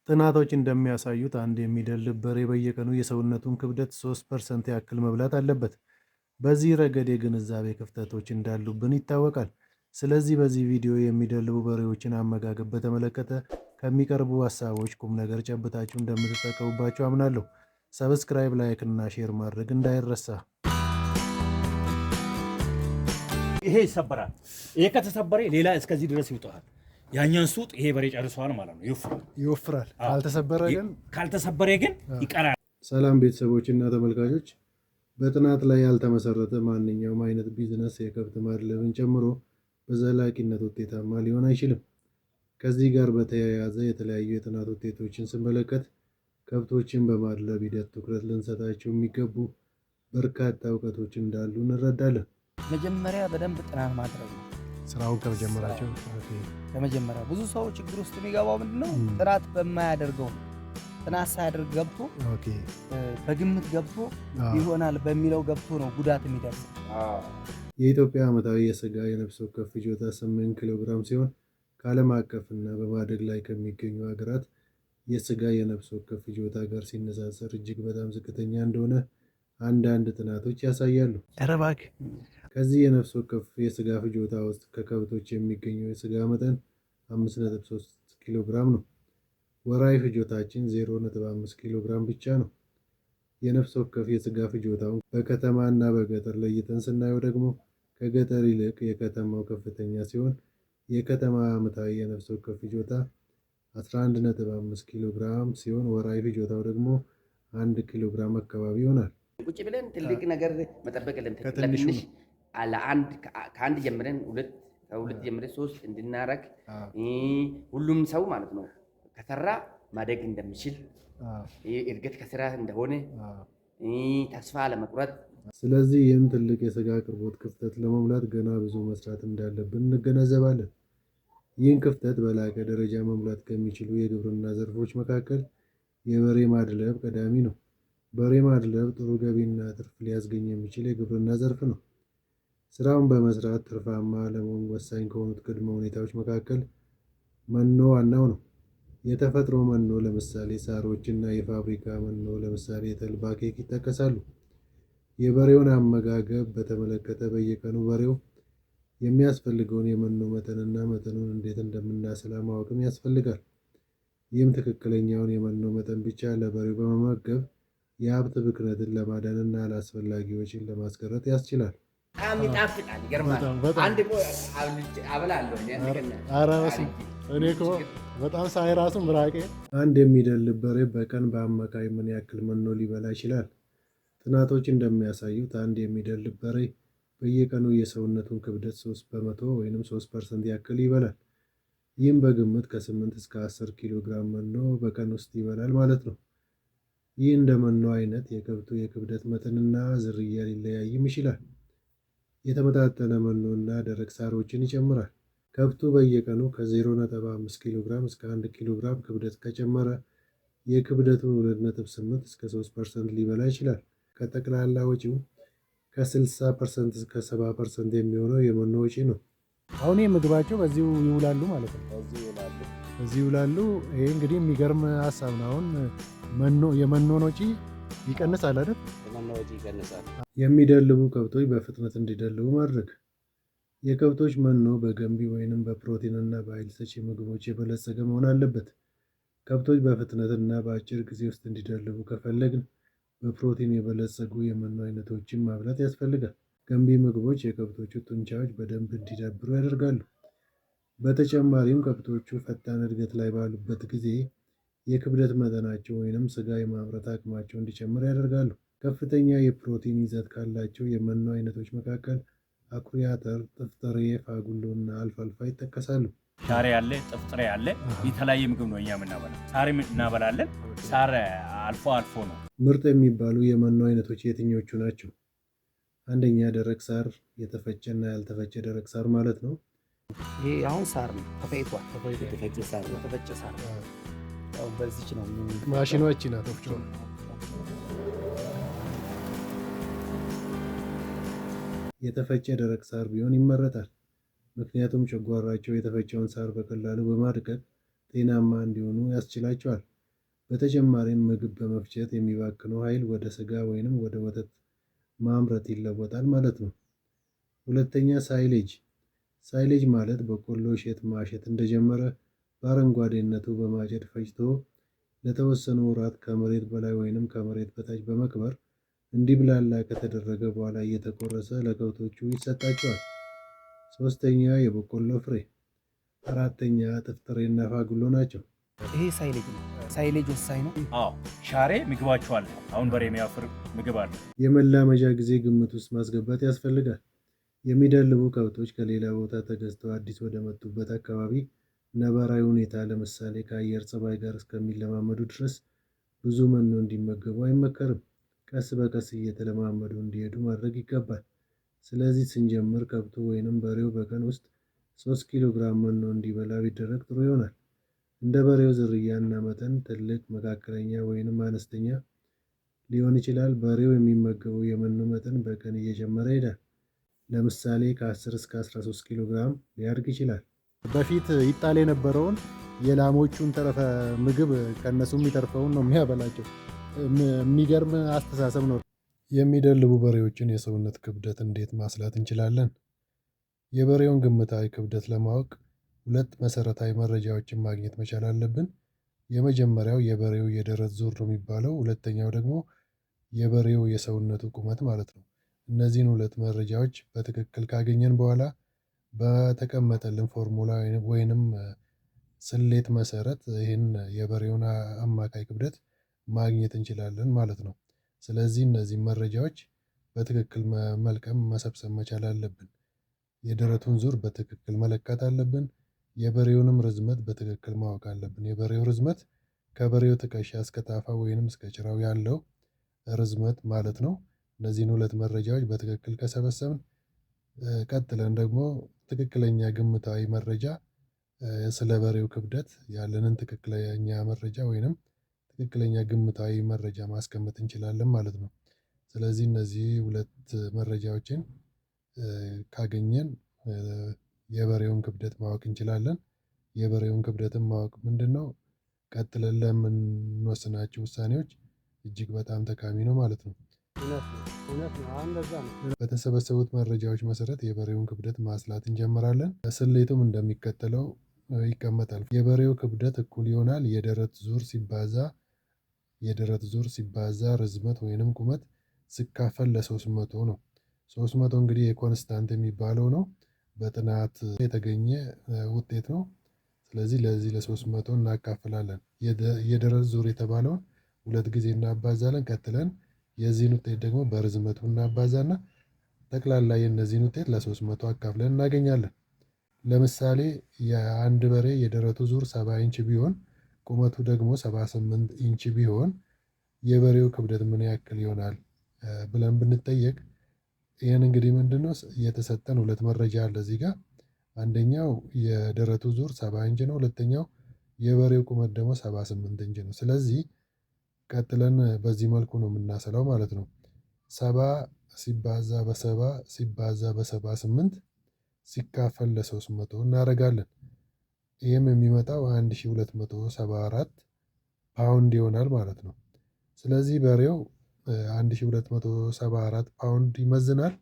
ጥናቶች እንደሚያሳዩት አንድ የሚደልብ በሬ በየቀኑ የሰውነቱን ክብደት 3% ያክል መብላት አለበት። በዚህ ረገድ የግንዛቤ ክፍተቶች እንዳሉብን ይታወቃል። ስለዚህ በዚህ ቪዲዮ የሚደልቡ በሬዎችን አመጋገብ በተመለከተ ከሚቀርቡ ሀሳቦች ቁም ነገር ጨብጣችሁ እንደምትጠቀሙባቸው አምናለሁ። ሰብስክራይብ፣ ላይክ እና ሼር ማድረግ እንዳይረሳ። ይሄ ይሰበራል። ይሄ ከተሰበረ ሌላ እስከዚህ ድረስ ይውጣል። ያኛን ሱጥ ይሄ በሬ ጨርሷል ማለት ነው። ይወፍራል። ካልተሰበረ ግን ይቀራል። ሰላም ቤተሰቦች እና ተመልካቾች፣ በጥናት ላይ ያልተመሰረተ ማንኛውም አይነት ቢዝነስ የከብት ማድለብን ጨምሮ በዘላቂነት ውጤታማ ሊሆን አይችልም። ከዚህ ጋር በተያያዘ የተለያዩ የጥናት ውጤቶችን ስንመለከት ከብቶችን በማድለብ ሂደት ትኩረት ልንሰጣቸው የሚገቡ በርካታ እውቀቶች እንዳሉ እንረዳለን። መጀመሪያ በደንብ ጥናት ማድረግ ነው። ስራውን ከመጀመሪያ ብዙ ሰው ችግር ውስጥ የሚገባው ምንድነው? ጥናት በማያደርገው ጥናት ሳያደርግ ገብቶ በግምት ገብቶ ይሆናል በሚለው ገብቶ ነው ጉዳት የሚደርስ። የኢትዮጵያ ዓመታዊ የስጋ የነፍስ ወከፍ ፍጆታ 8 ኪሎ ግራም ሲሆን ከዓለም አቀፍና በማደግ ላይ ከሚገኙ ሀገራት የስጋ የነፍስ ወከፍ ፍጆታ ጋር ሲነጻጸር እጅግ በጣም ዝቅተኛ እንደሆነ አንዳንድ ጥናቶች ያሳያሉ። ከዚህ የነፍስ ወከፍ የስጋ ፍጆታ ውስጥ ከከብቶች የሚገኘው የስጋ መጠን 5.3 ኪሎ ግራም ነው። ወራዊ ፍጆታችን 0.5 ኪሎ ግራም ብቻ ነው። የነፍስ ወከፍ የስጋ ፍጆታውን በከተማ እና በገጠር ለይተን ስናየው ደግሞ ከገጠር ይልቅ የከተማው ከፍተኛ ሲሆን የከተማ ዓመታዊ የነፍስ ወከፍ ፍጆታ 11.5 ኪሎ ግራም ሲሆን ወራዊ ፍጆታው ደግሞ 1 ኪሎ ግራም አካባቢ ይሆናል። ቁጭ ብለን ትልቅ ነገር መጠበቅ የለም። ትንሽ ከአንድ ጀምረን ከሁለት ጀምረን 3 እንድናረግ ሁሉም ሰው ማለት ነው ከሰራ ማደግ እንደሚችል እድገት ከስራ እንደሆነ ተስፋ ለመቁረጥ። ስለዚህ ይህም ትልቅ የስጋ አቅርቦት ክፍተት ለመሙላት ገና ብዙ መስራት እንዳለብን እንገነዘባለን። ይህን ክፍተት በላቀ ደረጃ መሙላት ከሚችሉ የግብርና ዘርፎች መካከል የበሬ ማድለብ ቀዳሚ ነው። በሬ ማድለብ ጥሩ ገቢና ትርፍ ሊያስገኝ የሚችል የግብርና ዘርፍ ነው። ስራውን በመስራት ትርፋማ ለመሆን ወሳኝ ከሆኑት ቅድመ ሁኔታዎች መካከል መኖ ዋናው ነው። የተፈጥሮ መኖ ለምሳሌ ሳሮች እና የፋብሪካ መኖ ለምሳሌ የተልባ ኬክ ይጠቀሳሉ። የበሬውን አመጋገብ በተመለከተ በየቀኑ በሬው የሚያስፈልገውን የመኖ መጠንና መጠኑን እንዴት እንደምናስላ ማወቅም ያስፈልጋል። ይህም ትክክለኛውን የመኖ መጠን ብቻ ለበሬው በመመገብ የሀብት ብክነትን ለማዳንና አላስፈላጊ ወጪን ለማስቀረት ያስችላል። ይጣፍጣል። ይገርማል። አንድ አበላለሁ እኔ እኮ በጣም ሳይ ራሱ ምራቄ። አንድ የሚደልብ በሬ በቀን በአማካይ ምን ያክል መኖ ሊበላ ይችላል? ጥናቶች እንደሚያሳዩት አንድ የሚደልብ በሬ በየቀኑ የሰውነቱን ክብደት 3% ወይም 3% ያክል ይበላል። ይህም በግምት ከ8 እስከ 10 ኪሎ ግራም መኖ በቀን ውስጥ ይበላል ማለት ነው። ይህ እንደ መኖ አይነት የከብቱ የክብደት መጠንና ዝርያ ሊለያይም ይችላል። የተመጣጠነ መኖ እና ደረቅ ሳሮችን ይጨምራል። ከብቱ በየቀኑ ከ0.5 ኪሎ ግራም እስከ 1 ኪሎ ግራም ክብደት ከጨመረ የክብደቱን 2.8 እስከ 3% ሊበላ ይችላል። ከጠቅላላ ወጪው ከ60% እስከ 70% የሚሆነው የመኖ ወጪ ነው። አሁን ምግባቸው በዚሁ ይውላሉ ማለት ነው። በዚሁ ይውላሉ። ይሄ እንግዲህ የሚገርም ሀሳብ ነው። አሁን የመኖን ወጪ ይቀንሳል አይደል? የሚደልቡ ከብቶች በፍጥነት እንዲደልቡ ማድረግ። የከብቶች መኖ በገንቢ ወይንም በፕሮቲን እና በኃይል ሰጪ ምግቦች የበለጸገ መሆን አለበት። ከብቶች በፍጥነትና በአጭር ጊዜ ውስጥ እንዲደልቡ ከፈለግን በፕሮቲን የበለጸጉ የመኖ አይነቶችን ማብላት ያስፈልጋል። ገንቢ ምግቦች የከብቶቹ ጡንቻዎች በደንብ እንዲዳብሩ ያደርጋሉ። በተጨማሪም ከብቶቹ ፈጣን እድገት ላይ ባሉበት ጊዜ የክብደት መጠናቸው ወይንም ስጋ የማምረት አቅማቸው እንዲጨምር ያደርጋሉ። ከፍተኛ የፕሮቲን ይዘት ካላቸው የመኖ አይነቶች መካከል አኩሪ አተር፣ ጥፍጥሬ፣ ፋጉሎ እና አልፋልፋ ይጠቀሳሉ። ሻሬ ያለ ጥፍጥሬ ያለ የተለያየ ምግብ ነው እኛ የምናበላው። ሳር እናበላለን። ሳር አልፎ አልፎ ነው። ምርጥ የሚባሉ የመኖ አይነቶች የትኞቹ ናቸው? አንደኛ ደረቅ ሳር፣ የተፈጨና ያልተፈጨ ደረቅ ሳር ማለት ነው። ይሄ አሁን ሳር ነው፣ ተፈጭቷል። የተፈጨ ሳር ያው በዚች ነው ማሽኖች ናት ወፍጮ። የተፈጨ ደረቅ ሳር ቢሆን ይመረጣል። ምክንያቱም ጨጓራቸው የተፈጨውን ሳር በቀላሉ በማድቀቅ ጤናማ እንዲሆኑ ያስችላቸዋል። በተጨማሪም ምግብ በመፍጨት የሚባክነው ኃይል ወደ ስጋ ወይንም ወደ ወተት ማምረት ይለወጣል ማለት ነው። ሁለተኛ ሳይሌጅ። ሳይሌጅ ማለት በቆሎ እሸት ማሸት እንደጀመረ በአረንጓዴነቱ በማጨድ ፈጭቶ ለተወሰኑ ወራት ከመሬት በላይ ወይንም ከመሬት በታች በመቅበር እንዲብላላ ከተደረገ በኋላ እየተቆረሰ ለከብቶቹ ይሰጣቸዋል። ሶስተኛ የበቆሎ ፍሬ። አራተኛ ጥፍጥሬና ፋጉሎ ናቸው። ይሄ ሳይሌጅ ነው። ሳይሌጅ ወሳኝ ነው። አዎ ሻሬ ምግባቸው አለ። አሁን በሬ የሚያፍር ምግብ አለ። የመላመጃ ጊዜ ግምት ውስጥ ማስገባት ያስፈልጋል። የሚደልቡ ከብቶች ከሌላ ቦታ ተገዝተው አዲስ ወደ መጡበት አካባቢ ነባራዊ ሁኔታ ለምሳሌ ከአየር ጸባይ ጋር እስከሚለማመዱ ድረስ ብዙ መኖ እንዲመገቡ አይመከርም። ቀስ በቀስ እየተለማመዱ እንዲሄዱ ማድረግ ይገባል። ስለዚህ ስንጀምር ከብቱ ወይንም በሬው በቀን ውስጥ 3 ኪሎ ግራም መኖ እንዲበላ ቢደረግ ጥሩ ይሆናል። እንደ በሬው ዝርያና መጠን ትልቅ፣ መካከለኛ ወይንም አነስተኛ ሊሆን ይችላል። በሬው የሚመገበው የመኖ መጠን በቀን እየጨመረ ይሄዳል። ለምሳሌ ከ10 እስከ 13 ኪሎ ግራም ሊያድግ ይችላል። በፊት ይጣል የነበረውን የላሞቹን ተረፈ ምግብ ከነሱ የሚተርፈውን ነው የሚያበላቸው። የሚገርም አስተሳሰብ ነው። የሚደልቡ በሬዎችን የሰውነት ክብደት እንዴት ማስላት እንችላለን? የበሬውን ግምታዊ ክብደት ለማወቅ 2 መሰረታዊ መረጃዎችን ማግኘት መቻል አለብን። የመጀመሪያው የበሬው የደረት ዙር ነው የሚባለው። ሁለተኛው ደግሞ የበሬው የሰውነቱ ቁመት ማለት ነው። እነዚህን 2 መረጃዎች በትክክል ካገኘን በኋላ በተቀመጠልን ፎርሙላ ወይንም ስሌት መሰረት ይህን የበሬውን አማካይ ክብደት ማግኘት እንችላለን ማለት ነው። ስለዚህ እነዚህ መረጃዎች በትክክል መልቀም መሰብሰብ መቻል አለብን። የደረቱን ዙር በትክክል መለካት አለብን። የበሬውንም ርዝመት በትክክል ማወቅ አለብን። የበሬው ርዝመት ከበሬው ትከሻ እስከ ታፋ ወይንም እስከ ጭራው ያለው ርዝመት ማለት ነው። እነዚህን 2 መረጃዎች በትክክል ከሰበሰብን ቀጥለን ደግሞ ትክክለኛ ግምታዊ መረጃ ስለ በሬው ክብደት ያለንን ትክክለኛ መረጃ ወይንም ትክክለኛ ግምታዊ መረጃ ማስቀመጥ እንችላለን ማለት ነው። ስለዚህ እነዚህ 2 መረጃዎችን ካገኘን የበሬውን ክብደት ማወቅ እንችላለን። የበሬውን ክብደትን ማወቅ ምንድነው? ቀጥለን ለምንወስናቸው ውሳኔዎች እጅግ በጣም ጠቃሚ ነው ማለት ነው። በተሰበሰቡት መረጃዎች መሰረት የበሬውን ክብደት ማስላት እንጀምራለን። ስሌቱም እንደሚከተለው ይቀመጣል። የበሬው ክብደት እኩል ይሆናል የደረት ዙር ሲባዛ ርዝመት ወይንም ቁመት ሲካፈል ለ300 ነው። 300 እንግዲህ የኮንስታንት የሚባለው ነው። በጥናት የተገኘ ውጤት ነው። ስለዚህ ለዚህ ለ300 እናካፍላለን። የደረት ዙር የተባለውን 2 ጊዜ እናባዛለን። ቀጥለን የዚህን ውጤት ደግሞ በርዝመቱ እናባዛና ጠቅላላ የእነዚህን ውጤት ለ300 አካፍለን እናገኛለን። ለምሳሌ የአንድ በሬ የደረቱ ዙር 70 ኢንች ቢሆን ቁመቱ ደግሞ 78 ኢንች ቢሆን የበሬው ክብደት ምን ያክል ይሆናል ብለን ብንጠየቅ፣ ይህን እንግዲህ ምንድነው የተሰጠን 2 መረጃ አለ እዚህ ጋር። አንደኛው የደረቱ ዙር 70 ኢንች ነው። ሁለተኛው የበሬው ቁመት ደግሞ 78 ኢንች ነው። ስለዚህ ቀጥለን በዚህ መልኩ ነው የምናሰላው ማለት ነው። 70 ሲባዛ በ70 ሲባዛ በ78 ሲካፈል ለ300 እናደርጋለን። ይህም የሚመጣው 1274 ፓውንድ ይሆናል ማለት ነው። ስለዚህ በሬው 1274 ፓውንድ ይመዝናል።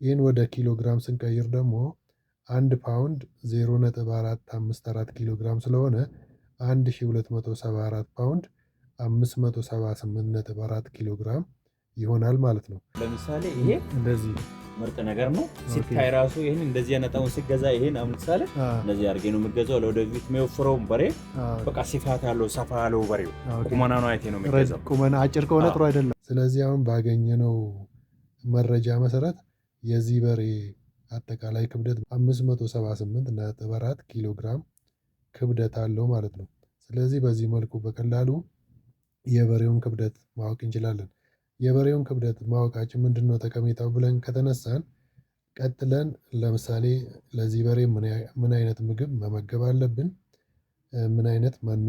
ይህን ወደ ኪሎ ግራም ስንቀይር ደግሞ 1 ፓውንድ 0.454 ኪሎ ግራም ስለሆነ 1274 ፓውንድ 578.4 ኪሎ ግራም ይሆናል ማለት ነው። ለምሳሌ ይሄ እንደዚህ ምርጥ ነገር ነው ሲታይ ራሱ። ይሄን እንደዚህ ያነጣውን ሲገዛ ይሄን ለምሳሌ እንደዚህ አድርጌ ነው የምገዛው። ለወደፊት የሚወፍረውን በሬ በቃ ስፋት ያለው ሰፋ ያለው በሬው ቁመና ነው አይቴ ነው የሚገዛው። ቁመና አጭር ከሆነ ጥሩ አይደለም። ስለዚህ አሁን ባገኘነው መረጃ መሰረት የዚህ በሬ አጠቃላይ ክብደት 578.4 ኪሎ ግራም ክብደት አለው ማለት ነው። ስለዚህ በዚህ መልኩ በቀላሉ የበሬውን ክብደት ማወቅ እንችላለን። የበሬውን ክብደት ማወቃችን ምንድነው ጠቀሜታው ብለን ከተነሳን፣ ቀጥለን ለምሳሌ ለዚህ በሬ ምን አይነት ምግብ መመገብ አለብን፣ ምን አይነት መኖ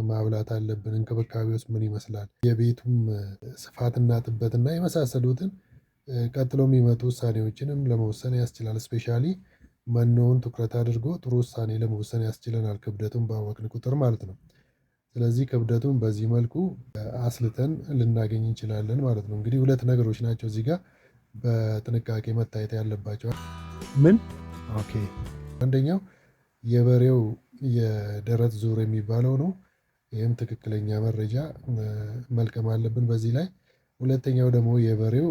ማብላት አለብን፣ እንክብካቤ ውስጥ ምን ይመስላል፣ የቤቱም ስፋትና ጥበትና የመሳሰሉትን ቀጥሎ የሚመጡ ውሳኔዎችንም ለመወሰን ያስችላል። ስፔሻሊ መኖውን ትኩረት አድርጎ ጥሩ ውሳኔ ለመወሰን ያስችለናል፣ ክብደቱን ባወቅን ቁጥር ማለት ነው። ስለዚህ ክብደቱን በዚህ መልኩ አስልተን ልናገኝ እንችላለን ማለት ነው። እንግዲህ ሁለት ነገሮች ናቸው እዚህ ጋር በጥንቃቄ መታየት ያለባቸው። ምን ኦኬ፣ አንደኛው የበሬው የደረት ዙር የሚባለው ነው። ይህም ትክክለኛ መረጃ መልቀም አለብን በዚህ ላይ። ሁለተኛው ደግሞ የበሬው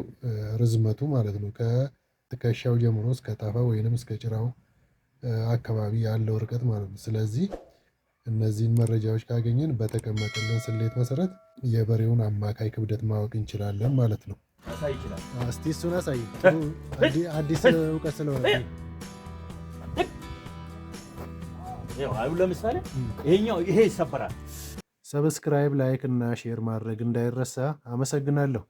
ርዝመቱ ማለት ነው፣ ከትከሻው ጀምሮ እስከ ታፋ ወይንም እስከ ጭራው አካባቢ ያለው ርቀት ማለት ነው። ስለዚህ እነዚህን መረጃዎች ካገኘን በተቀመጠልን ስሌት መሰረት የበሬውን አማካይ ክብደት ማወቅ እንችላለን ማለት ነው። እስቲ እሱን አሳይ። አዲስ እውቀት ስለሆነ ለምሳሌ ይሄ ይሰበራል። ሰብስክራይብ፣ ላይክ እና ሼር ማድረግ እንዳይረሳ። አመሰግናለሁ።